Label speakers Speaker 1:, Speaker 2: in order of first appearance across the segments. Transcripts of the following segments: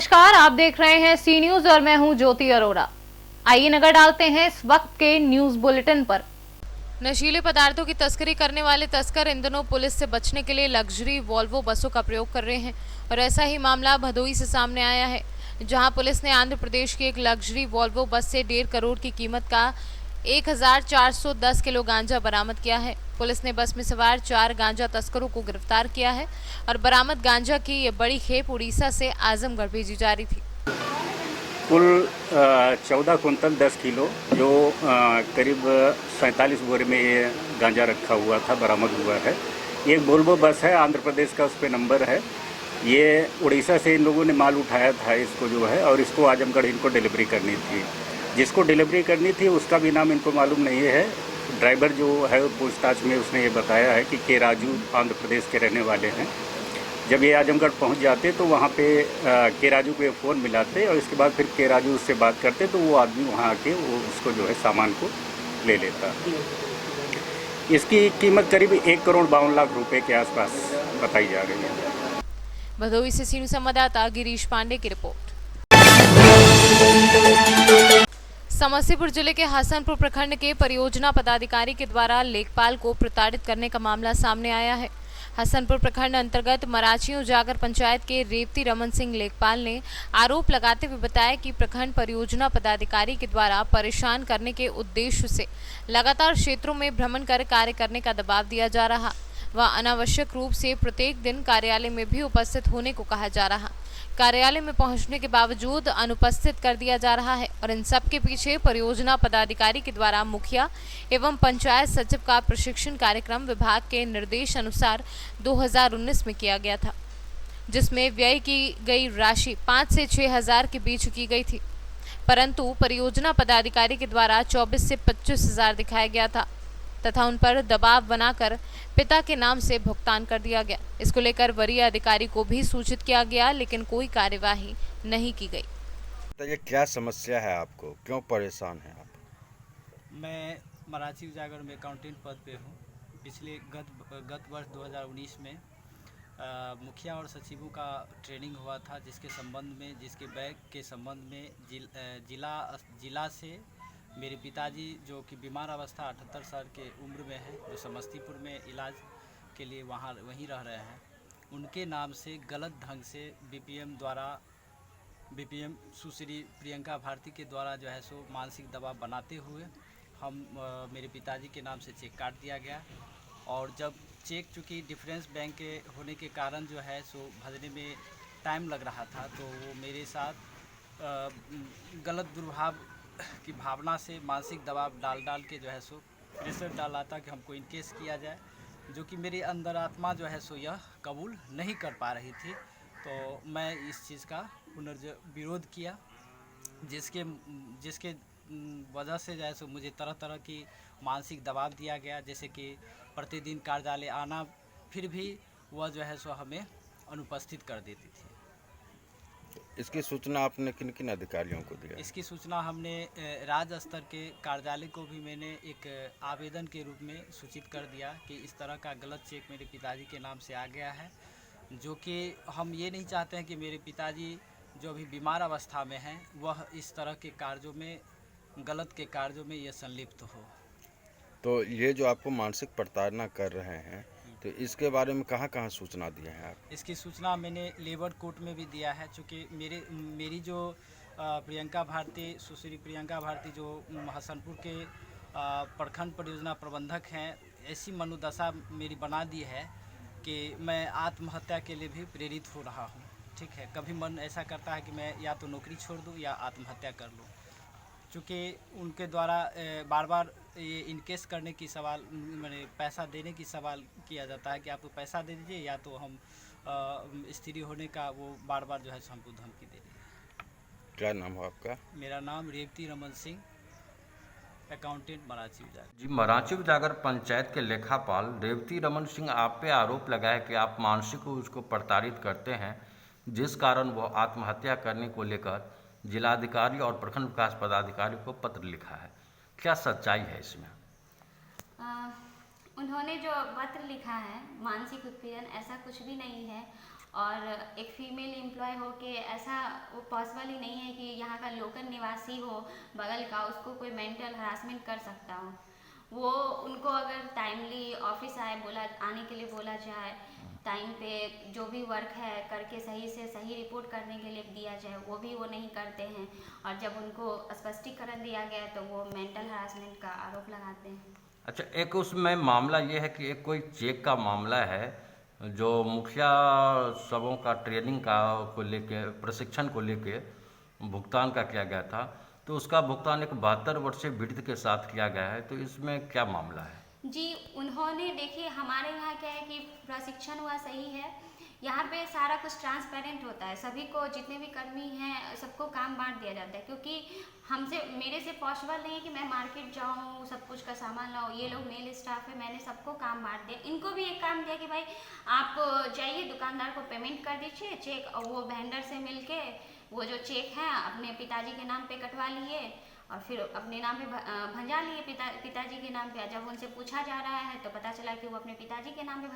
Speaker 1: नमस्कार, आप देख रहे हैं सी न्यूज और मैं हूं ज्योति अरोड़ा। आइए नजर डालते हैं इस वक्त के न्यूज बुलेटिन पर। नशीले पदार्थों की तस्करी करने वाले तस्कर इन दिनों पुलिस से बचने के लिए लग्जरी वॉल्वो बसों का प्रयोग कर रहे हैं और ऐसा ही मामला भदोई से सामने आया है, जहां पुलिस ने आंध्र प्रदेश की एक लग्जरी वॉल्वो बस से 1.5 करोड़ की कीमत का 1410 किलो गांजा बरामद किया है। पुलिस ने बस में सवार 4 गांजा तस्करों को गिरफ्तार किया है और बरामद गांजा की ये बड़ी खेप उड़ीसा से आजमगढ़ भेजी जा रही थी।
Speaker 2: कुल 14 कुंतल 10 किलो जो करीब 47 बोरे में ये गांजा रखा हुआ था बरामद हुआ है। ये एक वोल्वो बस है, आंध्र प्रदेश का उस पर नंबर है। ये उड़ीसा से इन लोगों ने माल उठाया था इसको जो है, और इसको आजमगढ़ इनको डिलीवरी करनी थी। जिसको डिलीवरी करनी थी उसका भी नाम इनको मालूम नहीं है। ड्राइवर जो है पूछताछ में उसने ये बताया है कि के राजू आंध्र प्रदेश के रहने वाले हैं। जब ये आजमगढ़ पहुंच जाते तो वहाँ पे के राजू को फ़ोन मिलाते और इसके बाद फिर के राजू उससे बात करते तो वो आदमी वहाँ आके वो उसको जो है सामान को ले लेता। इसकी कीमत करीब 1,52,00,000 रुपए के आसपास बताई जा रही है।
Speaker 1: भदोई से सीनियर संवाददाता गिरीश पांडे की रिपोर्ट। समस्तीपुर जिले के हसनपुर प्रखंड के परियोजना पदाधिकारी के द्वारा लेखपाल को प्रताड़ित करने का मामला सामने आया है। हसनपुर प्रखंड अंतर्गत मराची उजागर पंचायत के रेवती रमन सिंह लेखपाल ने आरोप लगाते हुए बताया कि प्रखंड परियोजना पदाधिकारी के द्वारा परेशान करने के उद्देश्य से लगातार क्षेत्रों में भ्रमण कर कार्य करने का दबाव दिया जा रहा व अनावश्यक रूप से प्रत्येक दिन कार्यालय में भी उपस्थित होने को कहा जा रहा। कार्यालय में पहुंचने के बावजूद अनुपस्थित कर दिया जा रहा है और इन सब के पीछे परियोजना पदाधिकारी के द्वारा मुखिया एवं पंचायत सचिव का प्रशिक्षण कार्यक्रम विभाग के निर्देश अनुसार 2019 में किया गया था, जिसमें व्यय की गई राशि 5 से 6 हजार के बीच की गई थी, परंतु परियोजना पदाधिकारी के द्वारा 24 से 25 हजार दिखाया गया था तथा उन पर दबाव बनाकर पिता के नाम से भुगतान कर दिया गया। इसको लेकर वरीय अधिकारी को भी सूचित किया गया, लेकिन कोई कार्यवाही नहीं की गई।
Speaker 3: तो ये क्या समस्या है आपको, क्यों परेशान हैं आप?
Speaker 4: मैं मराठी उजागर में अकाउंटेंट पद पे हूँ। पिछले गत वर्ष 2019 में मुखिया और सचिवों का ट्रेनिंग हुआ था, जिसके बैग के संबंध में जिला से मेरे पिताजी जो कि बीमार अवस्था 78 साल के उम्र में है, जो समस्तीपुर में इलाज के लिए वहीं रह रहे हैं, उनके नाम से गलत ढंग से बीपीएम सुश्री प्रियंका भारती के द्वारा जो है सो मानसिक दबाव बनाते हुए मेरे पिताजी के नाम से चेक काट दिया गया। और जब चेक चूँकि डिफरेंस बैंक के होने के कारण जो है सो भरने में टाइम लग रहा था, तो वो मेरे साथ गलत दुर्भाव की भावना से मानसिक दबाव डाल के जो है सो प्रेशर डाला था कि हमको इनकेस किया जाए, जो कि मेरे अंदर आत्मा जो है सो यह कबूल नहीं कर पा रही थी। तो मैं इस चीज़ का विरोध किया, जिसके वजह से जो है सो मुझे तरह तरह की मानसिक दबाव दिया गया, जैसे कि प्रतिदिन कार्यालय आना, फिर भी वह जो है सो हमें अनुपस्थित कर देती थी।
Speaker 3: इसकी सूचना आपने किन किन अधिकारियों को दिया?
Speaker 4: इसकी सूचना हमने राज्य स्तर के कार्यालय को भी मैंने एक आवेदन के रूप में सूचित कर दिया कि इस तरह का गलत चेक मेरे पिताजी के नाम से आ गया है, जो कि हम ये नहीं चाहते हैं कि मेरे पिताजी जो अभी बीमार अवस्था में हैं वह इस तरह के कार्यों में, गलत के कार्यों में यह संलिप्त हो।
Speaker 3: तो ये जो आपको मानसिक प्रताड़ना कर रहे हैं, तो इसके बारे में कहाँ कहाँ सूचना दिए हैं आप?
Speaker 4: इसकी सूचना मैंने लेबर कोर्ट में भी दिया है, चूँकि मेरी जो सुश्री प्रियंका भारती जो हसनपुर के प्रखंड परियोजना प्रबंधक हैं, ऐसी मनोदशा मेरी बना दी है कि मैं आत्महत्या के लिए भी प्रेरित हो रहा हूँ। ठीक है, कभी मन ऐसा करता है कि मैं या तो नौकरी छोड़ दूँ या आत्महत्या कर लूँ, चूँकि उनके द्वारा बार बार ये इनकेस करने की सवाल, मैंने पैसा देने की सवाल किया जाता है कि आप तो पैसा दे दीजिए या तो हम स्त्री होने का वो बार बार जो है हमको धमकी दे रही है।
Speaker 3: क्या नाम है आपका?
Speaker 4: मेरा नाम रेवती रमन सिंह, अकाउंटेंट मराठी उजागर।
Speaker 5: जी, मराठी उजागर पंचायत के लेखापाल रेवती रमन सिंह आप पे आरोप लगाया कि आप मानसिक रूप उसको प्रताड़ित करते हैं, जिस कारण वह आत्महत्या करने को लेकर जिलाधिकारी और प्रखंड विकास पदाधिकारी को पत्र लिखा है। क्या सच्चाई है इसमें?
Speaker 6: उन्होंने जो पत्र लिखा है मानसिक उत्पीड़न ऐसा कुछ भी नहीं है। और एक फीमेल एम्प्लॉय हो के ऐसा वो पॉसिबल ही नहीं है कि यहाँ का लोकल निवासी हो बगल का उसको कोई मेंटल हरासमेंट कर सकता हो। वो उनको अगर टाइमली ऑफिस आने के लिए बोला जाए, टाइम पे जो भी वर्क है करके सही से सही रिपोर्ट करने के लिए दिया जाए, वो भी वो नहीं करते हैं। और जब उनको स्पष्टीकरण दिया गया तो वो मेंटल हरासमेंट का आरोप लगाते हैं।
Speaker 5: अच्छा, एक उसमें मामला ये है कि एक कोई चेक का मामला है जो मुखिया सबों का ट्रेनिंग का को लेके प्रशिक्षण को लेके भुगतान का किया गया था, तो उसका भुगतान एक 72 वर्षीय वृद्ध के साथ किया गया है, तो इसमें क्या मामला है?
Speaker 6: जी, उन्होंने देखिए हमारे यहाँ क्या है कि प्रशिक्षण हुआ सही है, यहाँ पे सारा कुछ ट्रांसपेरेंट होता है, सभी को जितने भी कर्मी हैं सबको काम बांट दिया जाता है, क्योंकि मेरे से पॉसिबल नहीं है कि मैं मार्केट जाऊँ सब कुछ का सामान लाऊँ। ये लोग मेल स्टाफ है, मैंने सबको काम बांट दिया। इनको भी एक काम दिया कि भाई आप जाइए दुकानदार को पेमेंट कर दीजिए चेक, और वो वेंडर से मिल के वो जो चेक है अपने पिताजी के नाम पे कटवा लिए और फिर अपने नाम पे भंजा लिए पिताजी के नाम पे। जब उनसे पूछा जा रहा है तो पता चला कि वो अपने पिताजी के नाम पे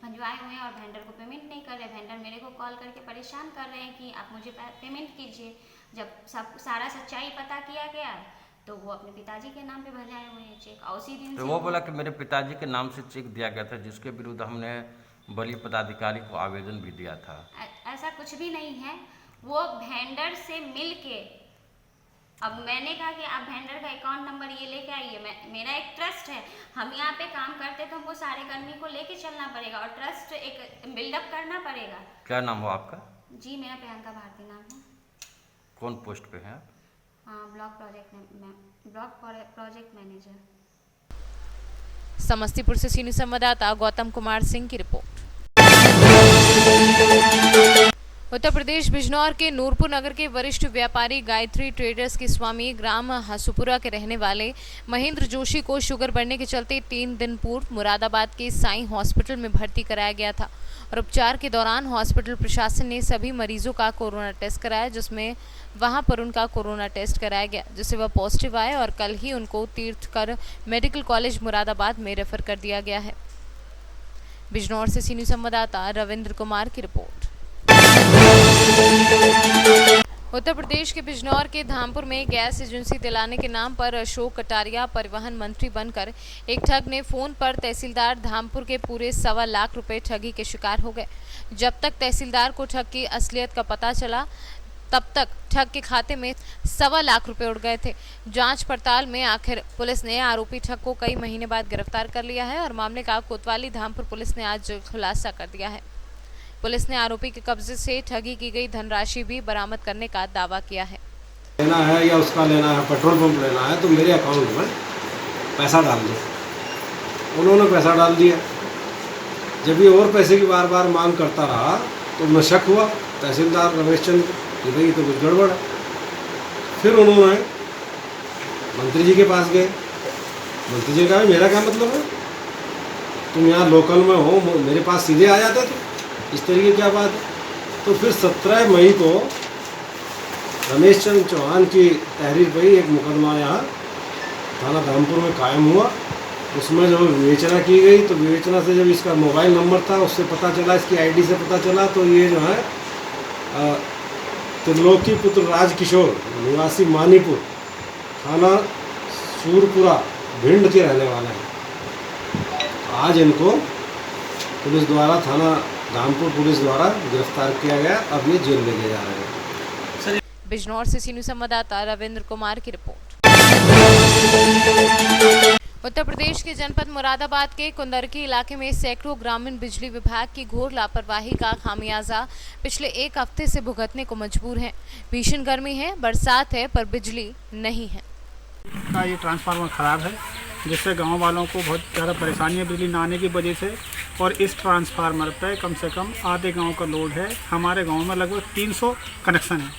Speaker 6: भंजवाए हुए हैं और वेंडर को पेमेंट नहीं कर रहे। वेंडर मेरे को कॉल करके परेशान कर रहे हैं कि आप मुझे पेमेंट कीजिए। जब सारा सच्चाई पता किया गया तो वो अपने पिताजी के नाम पे भंजाए हुए हैं चेक, और उसी दिन
Speaker 5: तो वो बोला कि मेरे पिताजी के नाम से चेक दिया गया था, जिसके विरुद्ध हमने बलि पदाधिकारी को आवेदन भी दिया था।
Speaker 6: ऐसा कुछ भी नहीं है, वो वेंडर से मिल के, अब मैंने कहा कि आप वेंडर का अकाउंट नंबर ये लेके आइए, मेरा एक ट्रस्ट है, हम यहाँ पे काम करते तो हमको सारे कर्मी को लेके चलना पड़ेगा और ट्रस्ट एक बिल्डअप करना पड़ेगा।
Speaker 5: क्या नाम हो आपका?
Speaker 6: जी, मेरा प्रियंका भारती नाम है।
Speaker 5: कौन पोस्ट पे हैं आप?
Speaker 6: हाँ, ब्लॉक प्रोजेक्ट मैनेजर।
Speaker 1: समस्तीपुर से सीनियर संवाददाता गौतम कुमार सिंह की रिपोर्ट। उत्तर प्रदेश बिजनौर के नूरपुर नगर के वरिष्ठ व्यापारी गायत्री ट्रेडर्स के स्वामी ग्राम हसुपुरा के रहने वाले महेंद्र जोशी को शुगर बढ़ने के चलते 3 दिन पूर्व मुरादाबाद के साईं हॉस्पिटल में भर्ती कराया गया था और उपचार के दौरान हॉस्पिटल प्रशासन ने सभी मरीजों का कोरोना टेस्ट कराया, जिसमें वहां पर उनका कोरोना टेस्ट कराया गया, जिससे वह पॉजिटिव आए और कल ही उनको तीर्थकर मेडिकल कॉलेज मुरादाबाद में रेफर कर दिया गया है। बिजनौर से सीनियर संवाददाता रविंद्र कुमार की रिपोर्ट। उत्तर प्रदेश के बिजनौर के धामपुर में गैस एजेंसी दिलाने के नाम पर अशोक कटारिया परिवहन मंत्री बनकर एक ठग ने फोन पर तहसीलदार धामपुर के पूरे 1.25 लाख रुपए ठगी के शिकार हो गए। जब तक तहसीलदार को ठग की असलियत का पता चला तब तक ठग के खाते में 1.25 लाख रुपए उड़ गए थे। जांच पड़ताल में आखिर पुलिस ने आरोपी ठग को कई महीने बाद गिरफ्तार कर लिया है और मामले का कोतवाली धामपुर पुलिस ने आज खुलासा कर दिया है। पुलिस ने आरोपी के कब्जे से ठगी की गई धनराशि भी बरामद करने का दावा किया है।
Speaker 7: लेना है या उसका लेना है, पेट्रोल पंप लेना है तो मेरे अकाउंट में पैसा डाल दिया। उन्होंने पैसा डाल दिया। जब ये और पैसे की बार बार मांग करता रहा तो मैं शक हुआ तहसीलदार रमेश चंद्र कि भाई तो कुछ गड़बड़ है। फिर उन्होंने मंत्री जी के पास गए। मंत्री जी कहा मेरा क्या मतलब है, तुम यहाँ लोकल में हो, मेरे पास सीधे आ जाते थे, इस तरीके क्या बात है। तो फिर 17 मई को रमेश चंद्र चौहान की तहरीर पर एक मुकदमा यहाँ थाना धामपुर में कायम हुआ। उसमें जो विवेचना की गई तो विवेचना से जब इसका मोबाइल नंबर था उससे पता चला, इसकी आईडी से पता चला तो ये जो है त्रिलोकी पुत्र राजकिशोर निवासी मानीपुर थाना सूरपुरा भिंड के रहने वाले हैं। आज इनको पुलिस द्वारा थाना धामपुर पुलिस द्वारा गिरफ्तार किया गया। अब ये जेल लेके जा रहे हैं।
Speaker 1: बिजनौर से सीनियर संवाददाता रविंद्र कुमार की रिपोर्ट। उत्तर प्रदेश के जनपद मुरादाबाद के कुंदरकी इलाके में सैकड़ों ग्रामीण बिजली विभाग की घोर लापरवाही का खामियाजा पिछले 1 हफ्ते से भुगतने को मजबूर हैं। भीषण गर्मी है, बरसात है, पर बिजली नहीं है।
Speaker 8: का ये ट्रांसफार्मर ख़राब है जिससे गांव वालों को बहुत ज़्यादा परेशानी है बिजली न आने की वजह से। और इस ट्रांसफार्मर पे कम से कम आधे गांव का लोड है। हमारे गांव में लगभग 300 कनेक्शन है।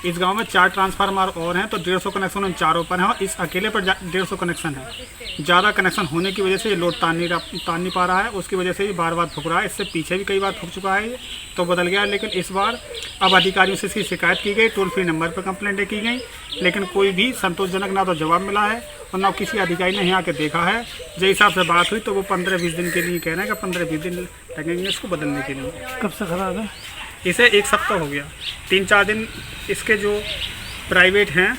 Speaker 8: इस गांव में 4 ट्रांसफार्मर और हैं, तो 150 कनेक्शन उन चारों पर हैं और इस अकेले पर 150 कनेक्शन है। ज़्यादा कनेक्शन होने की वजह से ये लोड तान नहीं पा रहा है, उसकी वजह से ये बार बार फूक रहा है। इससे पीछे भी कई बार फूक चुका है ये, तो बदल गया। लेकिन इस बार अब अधिकारियों से इसकी शिकायत की गई, टोल फ्री नंबर पर कंप्लेंटें की गई, लेकिन कोई भी संतोषजनक ना तो जवाब मिला है और ना किसी अधिकारी ने यहाँ आके देखा है। जिस हिसाब से बात हुई तो वो 15-20 दिन के लिए कह रहे हैं कि 15-20 दिन लगेंगे इसको बदलने के लिए।
Speaker 9: कब से खराब है?
Speaker 8: इसे 1 सप्ताह हो गया। 3-4 दिन इसके जो प्राइवेट हैं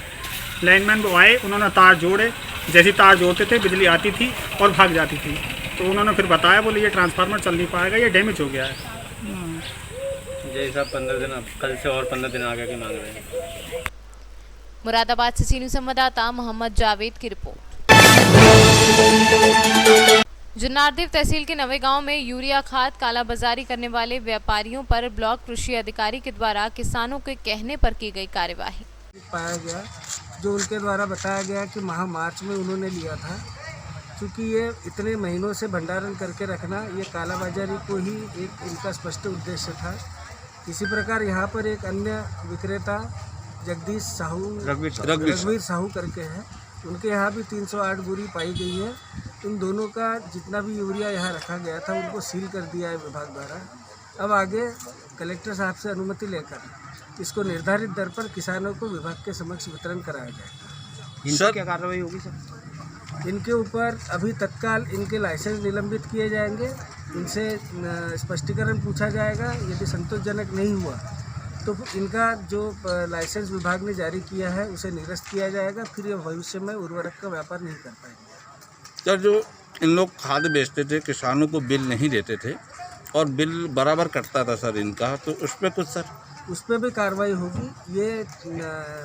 Speaker 8: लाइनमैन वो आए, उन्होंने तार जोड़े, जैसी तार जोड़ते थे बिजली आती थी और भाग जाती थी। तो उन्होंने फिर बताया, बोले ये ट्रांसफार्मर चल नहीं पाएगा, ये डैमेज हो गया है।
Speaker 9: जैसा 15 दिन, अब कल से और 15 दिन आगे की मांग रहे हैं।
Speaker 1: मुरादाबाद से सीनियर संवाददाता मोहम्मद जावेद की रिपोर्ट। जुन्नारदेव तहसील के नवे गांव में यूरिया खाद कालाबाजारी करने वाले व्यापारियों पर ब्लॉक कृषि अधिकारी के द्वारा किसानों के कहने पर की गई कार्यवाही।
Speaker 10: पाया गया जो उनके द्वारा बताया गया कि माह मार्च में उन्होंने लिया था। क्योंकि ये इतने महीनों से भंडारण करके रखना, ये कालाबाजारी को ही एक इनका स्पष्ट उद्देश्य था। इसी प्रकार यहाँ पर एक अन्य विक्रेता जगदीश साहू, रघुवीर साहू करके हैं, उनके यहाँ भी 308 बोरी पाई गई है। इन दोनों का जितना भी यूरिया यहाँ रखा गया था उनको सील कर दिया है विभाग द्वारा। अब आगे कलेक्टर साहब से अनुमति लेकर इसको निर्धारित दर पर किसानों को विभाग के समक्ष वितरण कराया जाएगा।
Speaker 9: इनकी क्या कार्रवाई होगी सर?
Speaker 10: इनके ऊपर अभी तत्काल इनके लाइसेंस निलंबित किए जाएंगे, इनसे स्पष्टीकरण पूछा जाएगा। यदि संतोषजनक नहीं हुआ तो इनका जो लाइसेंस विभाग ने जारी किया है उसे निरस्त किया जाएगा। फिर ये भविष्य में उर्वरक का व्यापार नहीं कर पाएंगे।
Speaker 3: सर, जो इन लोग खाद बेचते थे, किसानों को बिल नहीं देते थे और बिल बराबर कटता था सर इनका, तो उस पर कुछ सर?
Speaker 10: उस पर भी कार्रवाई होगी। ये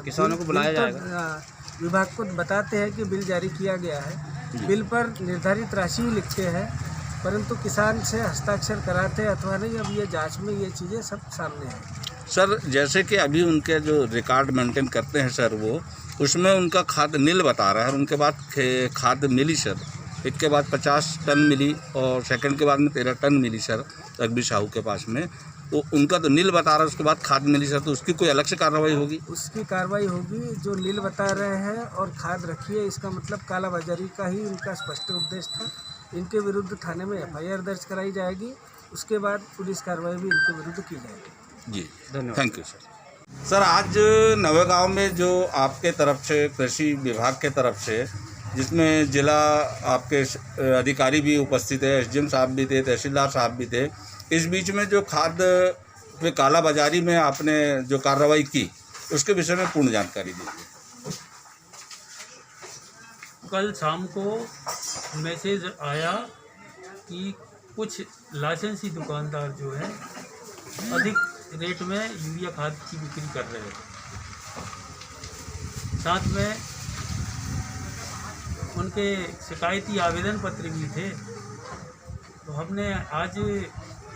Speaker 9: किसानों को बुलाया जाएगा।
Speaker 10: विभाग को बताते हैं कि बिल जारी किया गया है, बिल पर निर्धारित राशि ही लिखते हैं, परंतु किसान से हस्ताक्षर कराते अथवा नहीं, अब ये जांच में ये चीज़ें सब सामने हैं।
Speaker 3: सर, जैसे कि अभी उनके जो रिकॉर्ड मेंटेन करते हैं सर, वो उसमें उनका खाद नील बता रहा है और उनके बाद खाद मिली सर, इसके बाद 50 टन मिली और सेकंड के बाद में 13 टन मिली सर रघुवीर साहू के पास में। तो उनका तो नील बता रहा है, उसके बाद खाद मिली सर, तो उसकी कोई अलग से कार्रवाई होगी?
Speaker 10: उसकी कार्रवाई होगी। जो नील बता रहे हैं और खाद रखी है, इसका मतलब कालाबाजारी का ही इनका स्पष्ट उद्देश्य था। इनके विरुद्ध थाने में FIR दर्ज कराई जाएगी, उसके बाद पुलिस कार्रवाई भी इनके विरुद्ध की जाएगी।
Speaker 3: जी, धन्यवाद। Thank you sir. सर, आज नवेगांव में जो आपके तरफ से कृषि विभाग के तरफ से, जिसमें जिला आपके अधिकारी भी उपस्थित है, SDM साहब भी थे, तहसीलदार साहब भी थे, इस बीच में जो खाद पे कालाबाजारी में आपने जो कार्रवाई की, उसके विषय में पूर्ण जानकारी दीजिए।
Speaker 11: कल शाम को मैसेज आया कि कुछ लाइसेंसी दुकानदार जो है अधिक रेट में यूरिया खाद की बिक्री कर रहे हैं। साथ में उनके शिकायती आवेदन पत्र भी थे। तो हमने आज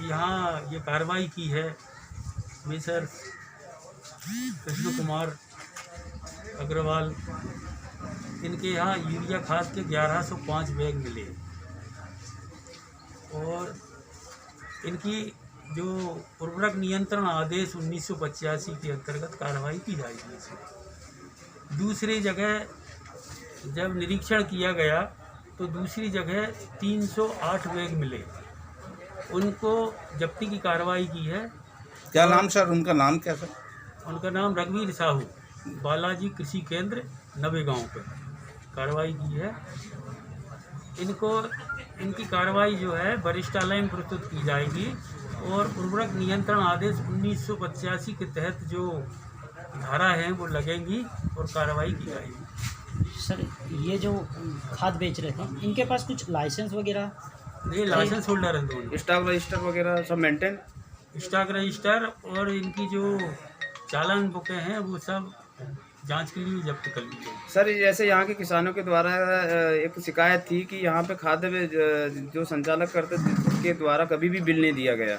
Speaker 11: यहाँ ये कार्रवाई की है। मिस्टर कृष्ण कुमार अग्रवाल, इनके यहाँ यूरिया खाद के 1105 बैग मिले और इनकी जो उर्वरक नियंत्रण आदेश 1985 के अंतर्गत कार्रवाई की जाएगी। इसमें दूसरी जगह जब निरीक्षण किया गया तो दूसरी जगह 308 बैग मिले, उनको जब्ती की कार्रवाई की है।
Speaker 3: क्या नाम सर? उनका नाम क्या सर?
Speaker 11: उनका नाम रघुवीर साहू, बालाजी कृषि केंद्र नवे गांव पर कार्रवाई की है। इनकी कार्रवाई जो है वरिष्ठालय में प्रस्तुत की जाएगी और उर्वरक नियंत्रण आदेश 1985 के तहत जो धारा है वो लगेंगी और कार्रवाई की जाएगी।
Speaker 9: सर, ये जो खाद बेच रहे थे, इनके पास कुछ लाइसेंस वगैरह?
Speaker 11: ये लाइसेंस होल्डर हैं दोनों।
Speaker 9: स्टॉक रजिस्टर वगैरह सब मेंटेन?
Speaker 11: स्टॉक रजिस्टर और इनकी जो चालान बुकें हैं वो सब जांच के लिए जब्त कर ली गई।
Speaker 12: सर, जैसे यहाँ के किसानों के द्वारा एक शिकायत थी कि यहाँ पे खाद जो संचालक करते के द्वारा कभी भी बिल नहीं दिया गया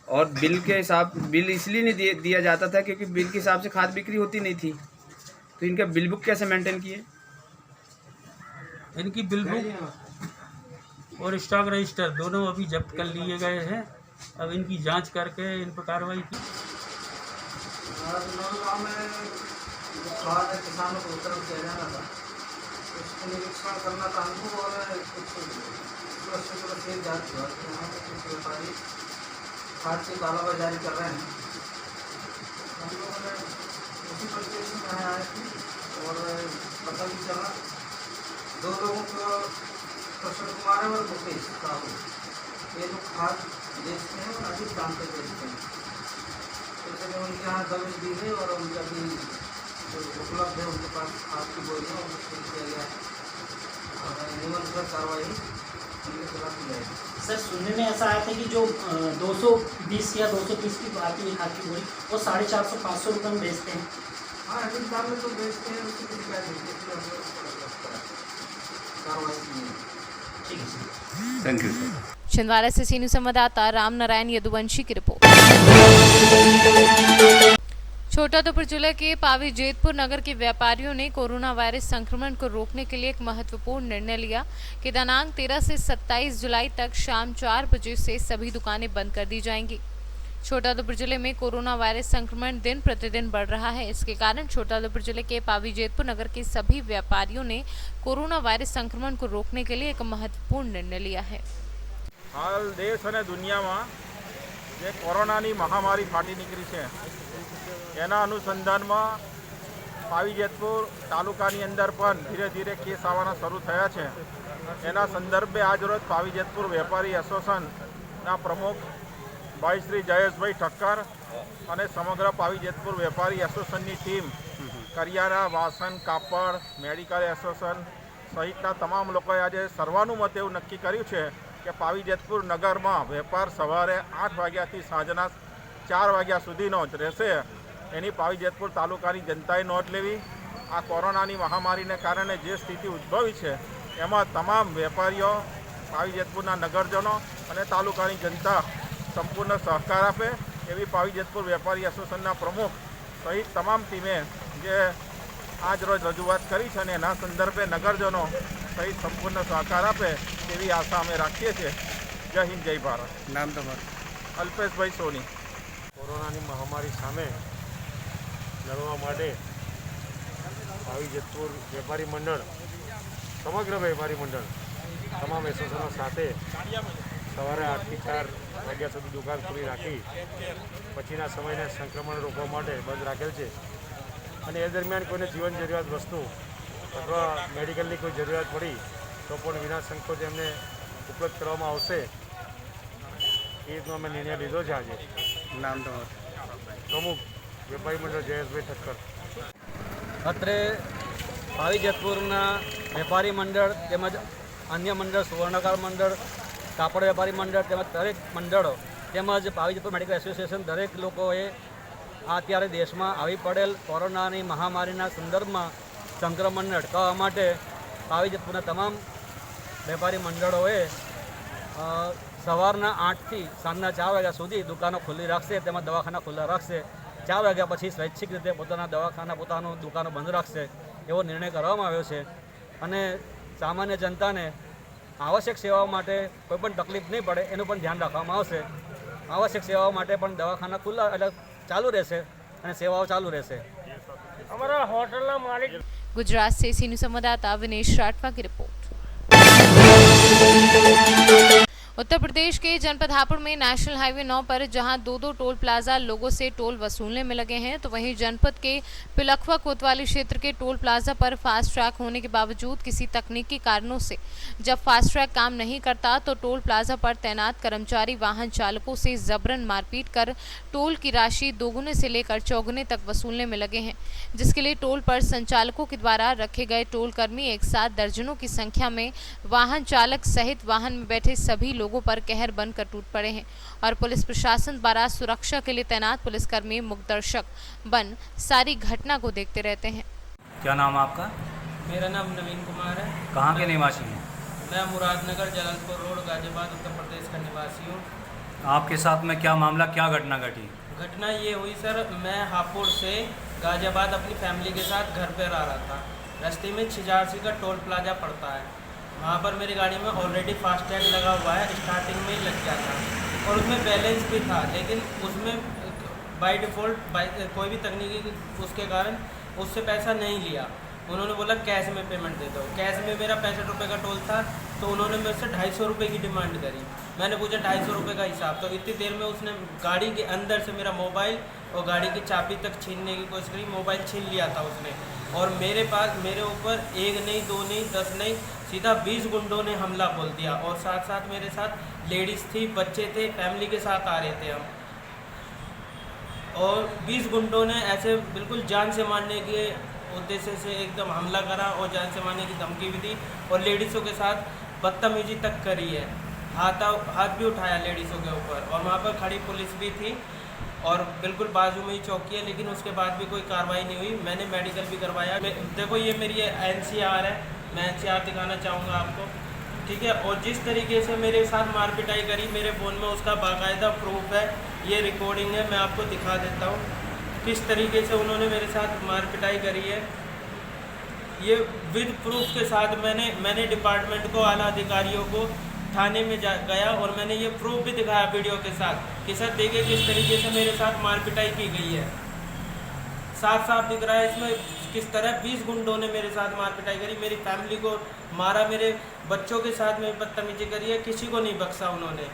Speaker 12: और बिल इसलिए नहीं दिया जाता था क्योंकि बिल के हिसाब से खाद बिक्री होती नहीं थी। तो इनका बिल बुक कैसे मेंटेन किए?
Speaker 11: इनकी बिल बुक और स्टॉक रजिस्टर दोनों अभी जब्त कर लिए गए हैं। अब इनकी जांच करके इन पर कार्रवाई की।
Speaker 10: आज नौगांव में जो खाद है किसानों को वितरण किया जाना था, उसको निरीक्षण करना था हमको और कुछ सुरक्षित जांच हुआ कि वहाँ पर कुछ व्यापारी खाद की कालाबाजारी कर रहे हैं। हम लोगों ने उसी परिप्रेक्ष्य में यहाँ आए थे और पता भी चला 2 लोगों को कृष्ण कुमार और मुकेश साहू, ये लोग खाद बेचते हैं और अधिक दाम पे बेचते हैं। तो चलिए उनके यहाँ दबिश दी है और उनका भी जो उपलब्ध है उनके पास खाद की बोलियाँ उनको किया गया है और नियमानुसार कार्रवाई उनके खिलाफ की जाएगी।
Speaker 13: सर सुनने में ऐसा आया था कि जो 220 या 230 की आती है खाद की बोरी वो 450-500 रुपये में बेचते हैं।
Speaker 10: हाँ हिंदुस्तान में तो बेचते हैं, उसकी कोई शिकायत नहीं है, कार्रवाई की है।
Speaker 13: ठीक है sir,
Speaker 2: thank you sir.
Speaker 1: Chhindwara से सीनियर संवाददाता राम नारायण यदुवंशी की रिपोर्ट। छोटाउदेपुर जिले के पावी जेतपुर नगर के व्यापारियों ने कोरोना वायरस संक्रमण को रोकने के लिए एक महत्वपूर्ण निर्णय लिया कि दिनांक 13 से 27 जुलाई तक शाम 4 बजे से सभी दुकानें बंद कर दी जाएंगी। छोटाउदेपुर जिले में कोरोना वायरस संक्रमण दिन प्रतिदिन बढ़ रहा है। इसके कारण छोटाउदेपुर जिले के पावी जेतपुर नगर के सभी व्यापारियों ने कोरोना वायरस संक्रमण को रोकने के लिए एक महत्वपूर्ण निर्णय लिया है।
Speaker 14: हाल देश और दुनिया में જે કોરોનાની મહામારી ફાટી નીકળી છે એના અનુસંધાનમાં પાવી જેતપુર તાલુકાની અંદર પણ ધીરે ધીરે કેસ આવવાના શરૂ થયા છે। એના સંદર્ભે આજરોજ પાવી જેતપુર વેપારી એસોસિએશનના પ્રમુખ ભાઈ શ્રી જયેશભાઈ ઠક્કર અને સમગ્ર પાવી જેતપુર વેપારી એસોસિએશનની ટીમ કરિયાણા, વાસણ, કાપડ, મેડિકલ એસોસિએશન સહિતના તમામ લોકોએ આજે સર્વાનુમતે એવું નક્કી કર્યું છે કે પાવી જેતપુર નગરમાં વેપાર સવારે 8 વાગ્યાથી સાંજના 4 વાગ્યા સુધીનો જ રહેશે। એની પાવી જેતપુર તાલુકાની જનતાએ નોંધ લેવી। આ કોરોનાની મહામારીને કારણે જે સ્થિતિ ઉદ્ભવી છે એમાં તમામ વેપારીઓ, પાવી જેતપુરના નગરજનો અને તાલુકાની જનતા સંપૂર્ણ સહકાર આપે એવી પાવી જેતપુર વેપારી એસોસિએશનના પ્રમુખ સહિત તમામ ટીમે જે આજ રોજ રજૂઆત કરી છે અને એના સંદર્ભે નગરજનો સહિત સંપૂર્ણ સહકાર આપે તેવી આશા અમે રાખીએ છીએ। જય હિન્દ, જય ભારત।
Speaker 9: નામ તમારું?
Speaker 14: અલ્પેશભાઈ સોની।
Speaker 9: કોરોનાની મહામારી સામે લડવા માટે પાવી જેતપુર વેપારી મંડળ, સમગ્ર વેપારી મંડળ તમામ એસોસિએશનો સાથે સવારે 8 થી 4 વાગ્યા સુધી દુકાન ખુલ્લી રાખી પછીના સમયને સંક્રમણ રોકવા માટે બંધ રાખેલ છે અને એ દરમિયાન કોઈને જીવન જરૂરિયાત વસ્તુ અથવા મેડિકલની કોઈ જરૂરિયાત પડી તો પણ વિના સંકોચ એમને ઉપલબ્ધ કરવામાં આવશે એ રીતનો અમે નિર્ણય લીધો છે આજે। નામ તમારું? પ્રમુખ વેપારી મંડળ જયેશભાઈ ઠક્કર।
Speaker 4: અત્રે પાવી જેતપુરના વેપારી મંડળ તેમજ અન્ય મંડળ, સુવર્ણકાર મંડળ, કાપડ વેપારી મંડળ તેમજ દરેક મંડળો તેમજ પાવી જેતપુર મેડિકલ એસોસિએશન દરેક લોકોએ અત્યારે દેશમાં આવી પડેલ કોરોનાની મહામારીના સંદર્ભમાં સંક્રમણને અટકાવવા માટે પાવી જેતપુરના તમામ વેપારી મંડળોએ સવારના 8 થી સાંજના 4 વાગ્યા સુધી દુકાનો ખુલ્લી રાખશે તેમજ દવાખાના ખુલ્લા રાખશે। 4 વાગ્યા પછી સ્વૈચ્છિક રીતે પોતાના દવાખાના, પોતાનું દુકાનો બંધ રાખશે એવો નિર્ણય કરવામાં આવ્યો છે અને સામાન્ય જનતાને આવશ્યક સેવાઓ માટે કોઈપણ તકલીફ નહીં પડે એનું પણ ધ્યાન રાખવામાં આવશે। આવશ્યક સેવાઓ માટે પણ દવાખાના ખુલ્લા એટલે ચાલુ રહેશે અને સેવાઓ ચાલુ રહેશે।
Speaker 9: અમારા હોટલના માલિક
Speaker 1: गुजरात से सीनियर संवाददाता विनेश राठवा की रिपोर्ट। उत्तर प्रदेश के जनपद हापुड़ में नेशनल हाईवे 9 पर जहां 2 टोल प्लाजा लोगों से टोल वसूलने में लगे हैं, तो वहीं जनपद के पिलखवा कोतवाली क्षेत्र के टोल प्लाजा पर फास्ट ट्रैक होने के बावजूद किसी तकनीकी कारणों से जब फास्ट ट्रैक काम नहीं करता तो टोल प्लाजा पर तैनात कर्मचारी वाहन चालकों से जबरन मारपीट कर टोल की राशि दोगुने से लेकर चौगुने तक वसूलने में लगे हैं, जिसके लिए टोल पर संचालकों के द्वारा रखे गए टोल कर्मी एक साथ दर्जनों की संख्या में वाहन चालक सहित वाहन में बैठे सभी लोगों पर कहर बनकर टूट पड़े हैं और पुलिस प्रशासन द्वारा सुरक्षा के लिए तैनात पुलिसकर्मी मुखदर्शक बन सारी घटना को देखते रहते हैं।
Speaker 15: क्या नाम है आपका?
Speaker 16: मेरा नाम नवीन कुमार है।
Speaker 15: कहाँ के निवासी हैं?
Speaker 16: मैं मुरादनगर जलालपुर रोड गाजियाबाद उत्तर प्रदेश का निवासी हूँ।
Speaker 15: आपके साथ में क्या मामला, क्या घटना घटी?
Speaker 16: घटना ये हुई सर, मैं हापुड़ से गाजियाबाद अपनी फैमिली के साथ घर पर आ रहा था। रास्ते में छिजारसी का टोल प्लाजा पड़ता है, वहाँ पर मेरी गाड़ी में ऑलरेडी फास्ट टैग लगा हुआ है, स्टार्टिंग में ही लग गया था और उसमें बैलेंस भी था, लेकिन उसमें बाय डिफ़ॉल्ट कोई भी तकनीकी उसके कारण उससे पैसा नहीं लिया। उन्होंने बोला कैश में पेमेंट दे दो। कैश में मेरा 65 रुपये का टोल था, तो उन्होंने मेरे से 250 रुपये की डिमांड करी। मैंने पूछा 250 रुपये का हिसाब, तो इतनी देर में उसने गाड़ी के अंदर से मेरा मोबाइल और गाड़ी की चाबी तक छीनने की कोशिश करी। मोबाइल छीन लिया था उसने, और मेरे ऊपर 1 नहीं 2 नहीं 10 नहीं सीधा 20 गुंडों ने हमला बोल दिया। और साथ साथ मेरे साथ लेडीज़ थी, बच्चे थे, फैमिली के साथ आ रहे थे हम। और 20 गुंडों ने ऐसे बिल्कुल जान से मारने के उद्देश्य से एकदम हमला करा और जान से मारने की धमकी भी दी, और लेडीज़ों के साथ बदतमीजी तक करी है। हाथ भी उठाया लेडीज़ों के ऊपर, और वहाँ पर खड़ी पुलिस भी थी और बिल्कुल बाजू में ही चौकी है, लेकिन उसके बाद भी कोई कार्रवाई नहीं हुई। मैंने मेडिकल भी करवाया। देखो ये मेरी NCR है, मैं NCR दिखाना चाहूँगा आपको, ठीक है। और जिस तरीके से मेरे साथ मारपिटाई करी, मेरे फ़ोन में उसका बाकायदा प्रूफ है, ये रिकॉर्डिंग है, मैं आपको दिखा देता हूँ किस तरीके से उन्होंने मेरे साथ मारपिटाई करी है। ये विद प्रूफ के साथ मैंने डिपार्टमेंट को, आला अधिकारियों को थाने में गया और मैंने ये प्रूफ भी दिखाया वीडियो के साथ कि सर देखिए किस तरीके से मेरे साथ मारपिटाई की गई है। साफ साफ दिख रहा है इसमें किस तरह 20 गुंडों ने मेरे साथ मारपिटाई करी, मेरी फैमिली को मारा, मेरे बच्चों के साथ में बदतमीजी करी है, किसी को नहीं बख्शा उन्होंने।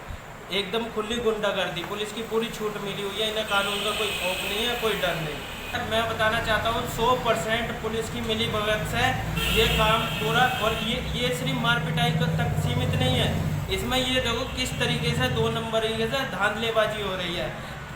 Speaker 16: एकदम खुली गुंडागर्दी, पुलिस की पूरी छूट मिली हुई है, इन्हें कानून का कोई खौफ नहीं है, कोई डर नहीं। मैं बताना चाहता हूँ 100% पुलिस की मिली भगत से ये काम पूरा, और ये सिर्फ मारपिटाई तक सीमित नहीं है, इसमें ये देखो किस तरीके से 2 नंबर से धांधलेबाजी हो रही है।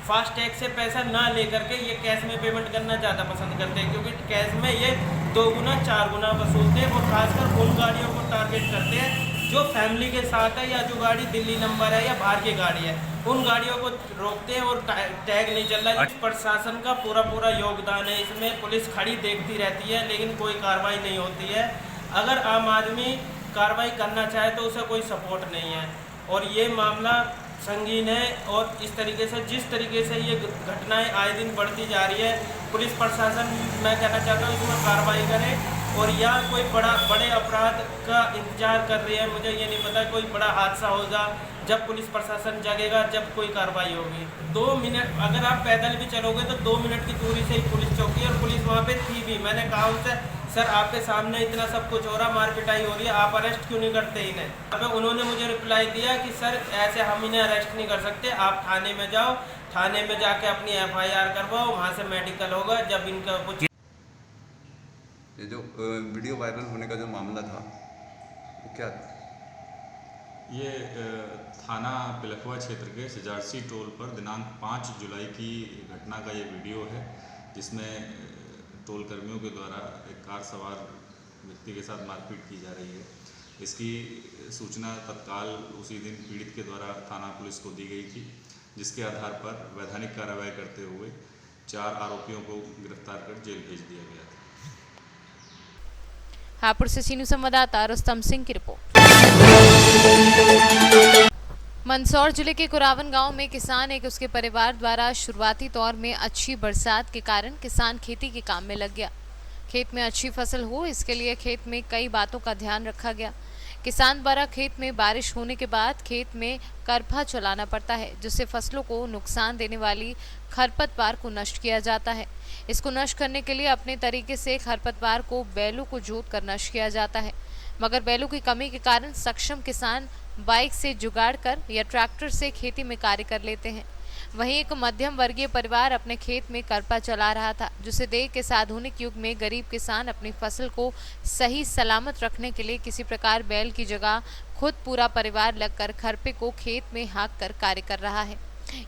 Speaker 16: फास्टैग से पैसा ना लेकर के ये कैश में पेमेंट करना ज़्यादा पसंद करते हैं, क्योंकि कैश में ये 2 गुना 4 गुना वसूलते हैं, और खासकर उन गाड़ियों को टारगेट करते हैं जो फैमिली के साथ है, या जो गाड़ी दिल्ली नंबर है या बाहर की गाड़ी है, उन गाड़ियों को रोकते हैं और टैग नहीं चल रहा है। प्रशासन का पूरा योगदान है इसमें। पुलिस खड़ी देखती रहती है लेकिन कोई कार्रवाई नहीं होती है। अगर आम आदमी कार्रवाई करना चाहे तो उसे कोई सपोर्ट नहीं है, और ये मामला संगीन है। और इस तरीके से जिस तरीके से ये घटनाएं आए दिन बढ़ती जा रही है, पुलिस प्रशासन, मैं कहना चाहता हूँ इसमें कार्रवाई करे, और या कोई बड़े अपराध का इंतजार कर रही है। मुझे ये नहीं पता कोई बड़ा हादसा होगा जब पुलिस प्रशासन जगेगा, जब कोई कार्रवाई होगी। 2 मिनट अगर आप पैदल भी चलोगे तो 2 मिनट की दूरी से ही पुलिस चौकी है, और पुलिस वहाँ पे थी भी। मैंने कहा उनसे, सर आपके सामने इतना सब कुछ हो रहा, मारपिटाई हो रही है, आप अरेस्ट क्यों नहीं करते इन्हें? अब उन्होंने मुझे रिप्लाई दिया कि सर ऐसे हम इन्हें अरेस्ट नहीं कर सकते, आप थाने में जाओ, थाने में जाके अपनी FIR करवाओ, वहाँ से मेडिकल होगा। जब इनका कुछ
Speaker 17: ये जो वीडियो वायरल होने का जो मामला था वो क्या था?
Speaker 18: ये थाना पिलखुआ क्षेत्र के सिजारसी टोल पर दिनांक 5 जुलाई की घटना का ये वीडियो है, जिसमें टोल कर्मियों के द्वारा एक कार सवार व्यक्ति के साथ मारपीट की जा रही है। इसकी सूचना तत्काल उसी दिन पीड़ित के द्वारा थाना पुलिस को दी गई थी, जिसके आधार पर वैधानिक कार्रवाई करते हुए 4 आरोपियों को गिरफ्तार कर जेल भेज दिया गया था।
Speaker 1: हापुड़ से सीनू संवाददाता रुस्तम सिंह की रिपोर्ट। मंदसौर जिले के कुरावन गांव में किसान एक उसके परिवार द्वारा शुरुआती तौर में अच्छी बरसात के कारण किसान खेती के काम में लग गया। खेत में अच्छी फसल हो इसके लिए खेत में कई बातों का ध्यान रखा गया। किसान द्वारा खेत में बारिश होने के बाद खेत में करफा चलाना पड़ता है, जिससे फसलों को नुकसान देने वाली खरपतवार को नष्ट किया जाता है। इसको नष्ट करने के लिए अपने तरीके से खरपतवार को बैलों को जोत कर नष्ट किया जाता है, मगर बैलों की कमी के कारण सक्षम किसान बाइक से जुगाड़ कर या ट्रैक्टर से खेती में कार्य कर लेते हैं। वहीं एक मध्यम वर्गीय परिवार अपने खेत में करपा चला रहा था, जिसे देख इस आधुनिक युग में गरीब किसान अपनी फसल को सही सलामत रखने के लिए किसी प्रकार बैल की जगह खुद पूरा परिवार लगकर खरपे को खेत में हाँक कर कार्य कर रहा है।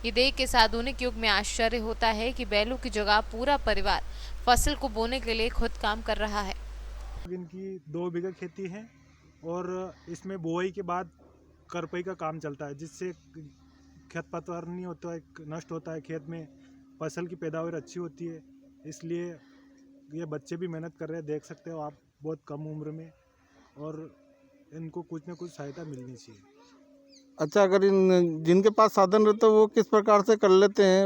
Speaker 1: ये देख इस आधुनिक युग में आश्चर्य होता है कि बैलों की जगह पूरा परिवार फसल को बोने के लिए खुद काम कर रहा है।
Speaker 8: इनकी 2 बीघा खेती है और इसमें बुआई के बाद करपई का काम चलता है, जिससे खरपतवार नहीं होता है, नष्ट होता है, खेत में फसल की पैदावार अच्छी होती है। इसलिए ये बच्चे भी मेहनत कर रहे हैं, देख सकते हो आप, बहुत कम उम्र में, और इनको कुछ न कुछ सहायता मिलनी चाहिए।
Speaker 19: अच्छा, अगर जिनके पास साधन रहता है वो किस प्रकार से कर लेते हैं?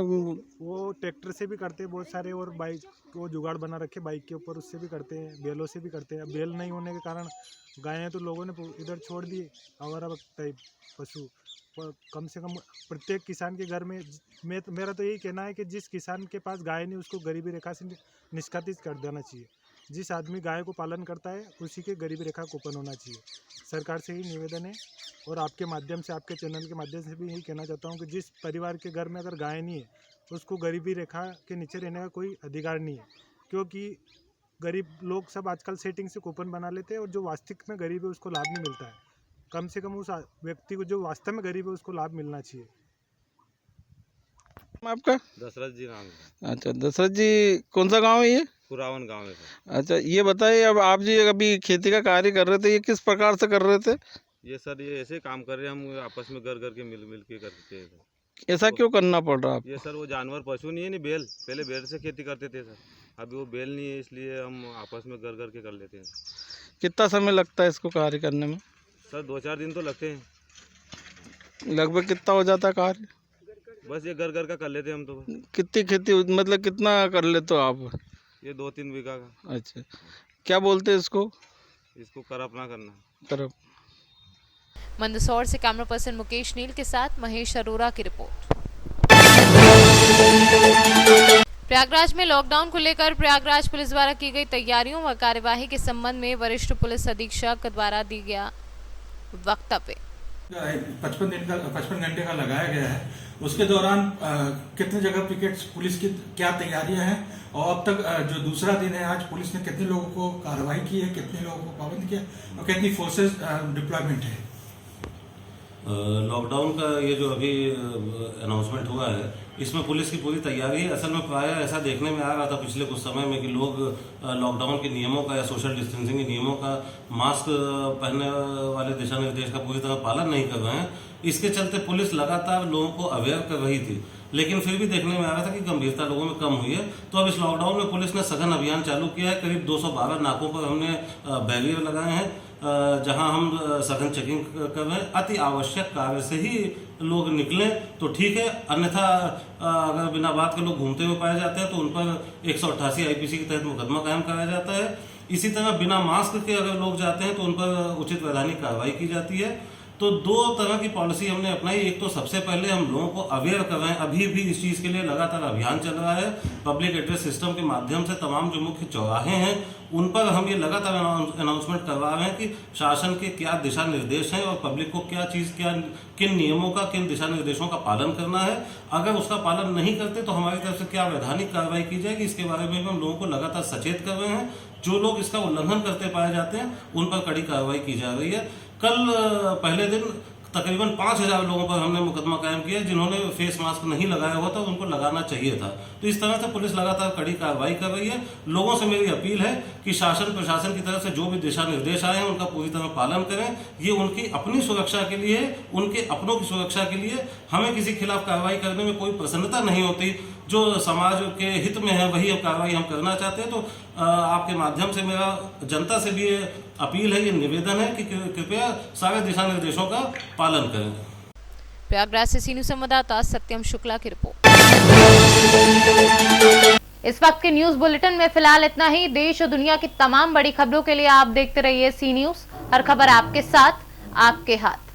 Speaker 8: वो ट्रैक्टर से भी करते हैं बहुत सारे, और बाइक को जुगाड़ बना रखे बाइक के ऊपर, उससे भी करते हैं, बैलों से भी करते हैं। बेल नहीं होने के कारण गायें तो लोगों ने इधर छोड़ दी, आवारा टाइप पशु। कम से कम प्रत्येक किसान के घर में मेरा तो यही कहना है कि जिस किसान के पास गाय नहीं उसको गरीबी रेखा से निष्कासित कर देना चाहिए। जिस आदमी गाय को पालन करता है उसी के गरीबी रेखा को ऊपर होना चाहिए। सरकार से ही निवेदन है, और आपके माध्यम से, आपके चैनल के माध्यम से भी यही कहना चाहता हूँ कि जिस परिवार के घर में अगर गाय नहीं है उसको गरीबी रेखा के नीचे रहने का कोई अधिकार नहीं है, क्योंकि गरीब लोग सब आजकल सेटिंग से कूपन बना लेते हैं और जो वास्तविक में गरीब है उसको लाभ नहीं मिलता है। कम से कम उस व्यक्ति को जो वास्तव में गरीब है उसको लाभ मिलना चाहिए।
Speaker 19: आपका?
Speaker 20: दशरथ जी नाम है।
Speaker 19: अच्छा, दशरथ जी, कौन सा गांव है ये?
Speaker 20: कुरावन गांव है सर।
Speaker 19: अच्छा, ये बताइए, अब आप जी अभी खेती का कार्य कर रहे थे, ये किस प्रकार से कर रहे थे?
Speaker 20: ये सर ये ऐसे काम कर रहे हैं, हम आपस में घर के मिल के करते हैं सर।
Speaker 19: ऐसा क्यों करना पड़ रहा आपको?
Speaker 20: ये सर वो जानवर पशु नहीं है नहीं, बैल, पहले बैल से खेती करते थे सर, अभी वो बैल नहीं है इसलिए हम आपस में घर के कर लेते हैं।
Speaker 19: कितना समय लगता है इसको कार्य करने में?
Speaker 20: सर 2-4 दिन तो लगते हैं।
Speaker 19: लगभग कितना हो जाता है कार्य?
Speaker 20: बस ये घर का कर लेते हैं हम तो।
Speaker 19: कितनी खेती, मतलब कितना कर लेते हो आप?
Speaker 20: ये 2-3 बीघा का।
Speaker 19: अच्छा, क्या बोलते हैं इसको?
Speaker 20: इसको करपना करना।
Speaker 19: करप।
Speaker 1: मंदसौर से कैमरा पर्सन मुकेश नील के साथ महेश अरोरा की रिपोर्ट। प्रयागराज में लॉकडाउन को लेकर प्रयागराज पुलिस द्वारा की गई तैयारियों व कार्यवाही के संबंध में वरिष्ठ पुलिस अधीक्षक द्वारा दी गया वक्तव्य।
Speaker 21: 55 घंटे का लगाया गया है, उसके दौरान कितने जगह पिकेट्स पुलिस की क्या तैयारियां हैं, और अब तक जो दूसरा दिन है आज पुलिस ने कितने लोगों को कार्रवाई की है, कितने लोगों को पाबंद किया और कितनी फोर्सेस डिप्लॉयमेंट है।
Speaker 22: लॉकडाउन का ये जो अभी अनाउंसमेंट हुआ है इसमें पुलिस की पूरी तैयारी है। असल में प्रायः ऐसा देखने में आ रहा था पिछले कुछ समय में कि लोग लॉकडाउन के नियमों का या सोशल डिस्टेंसिंग के नियमों का, मास्क पहनने वाले दिशा निर्देश का पूरी तरह पालन नहीं कर रहे हैं। इसके चलते पुलिस लगातार लोगों को अवेयर कर रही थी, लेकिन फिर भी देखने में आ रहा था कि गंभीरता लोगों में कम हुई है। तो अब इस लॉकडाउन में पुलिस ने सघन अभियान चालू किया है। करीब 212 नाकों पर हमने बैरियर लगाए हैं, जहां हम सघन चेकिंग कर रहे हैं। अति आवश्यक कार्य से ही लोग निकलें तो ठीक है, अन्यथा अगर बिना बात के लोग घूमते हुए पाए जाते हैं तो उन पर 188 आईपीसी के तहत मुकदमा कायम कराया जाता है। इसी तरह बिना मास्क के अगर लोग जाते हैं तो उन पर उचित वैधानिक कार्रवाई की जाती है। तो 2 तरह की पॉलिसी हमने अपनाई। एक तो सबसे पहले हम लोगों को अवेयर कर रहे हैं, अभी भी इस चीज़ के लिए लगातार अभियान चल रहा है। पब्लिक एड्रेस सिस्टम के माध्यम से तमाम जो मुख्य चौराहे हैं उन पर हम ये लगातार अनाउंसमेंट करवा रहे हैं कि शासन के क्या दिशा निर्देश हैं और पब्लिक को किन नियमों का, किन दिशा निर्देशों का पालन करना है। अगर उसका पालन नहीं करते तो हमारी तरफ से क्या वैधानिक कार्रवाई की जाएगी, इसके बारे में भी हम लोगों को लगातार सचेत कर रहे हैं। जो लोग इसका उल्लंघन करते पाए जाते हैं उन पर कड़ी कार्रवाई की जा रही है। कल पहले दिन तकरीबन 5000 लोगों पर हमने मुकदमा कायम किया जिन्होंने फेस मास्क नहीं लगाया हुआ था, उनको लगाना चाहिए था। तो इस तरह से पुलिस लगातार कड़ी कार्रवाई कर रही है। लोगों से मेरी अपील है कि शासन प्रशासन की तरफ से जो भी दिशा निर्देश आए हैं उनका पूरी तरह पालन करें। ये उनकी अपनी सुरक्षा के लिए, उनके अपनों की सुरक्षा के लिए। हमें किसी खिलाफ कार्रवाई करने में कोई प्रसन्नता नहीं होती। जो समाज के हित में है वही कार्रवाई हम करना चाहते हैं। तो आपके माध्यम से मेरा जनता से भी ये अपील है, ये निवेदन है कि कृपया सारे दिशा निर्देशों का पालन करें।
Speaker 1: प्रयागराज से सीनियर संवाददाता सत्यम शुक्ला की रिपोर्ट। इस वक्त के न्यूज बुलेटिन में फिलहाल इतना ही। देश और दुनिया की तमाम बड़ी खबरों के लिए आप देखते रहिए सी न्यूज। हर खबर आपके साथ, आपके हाथ।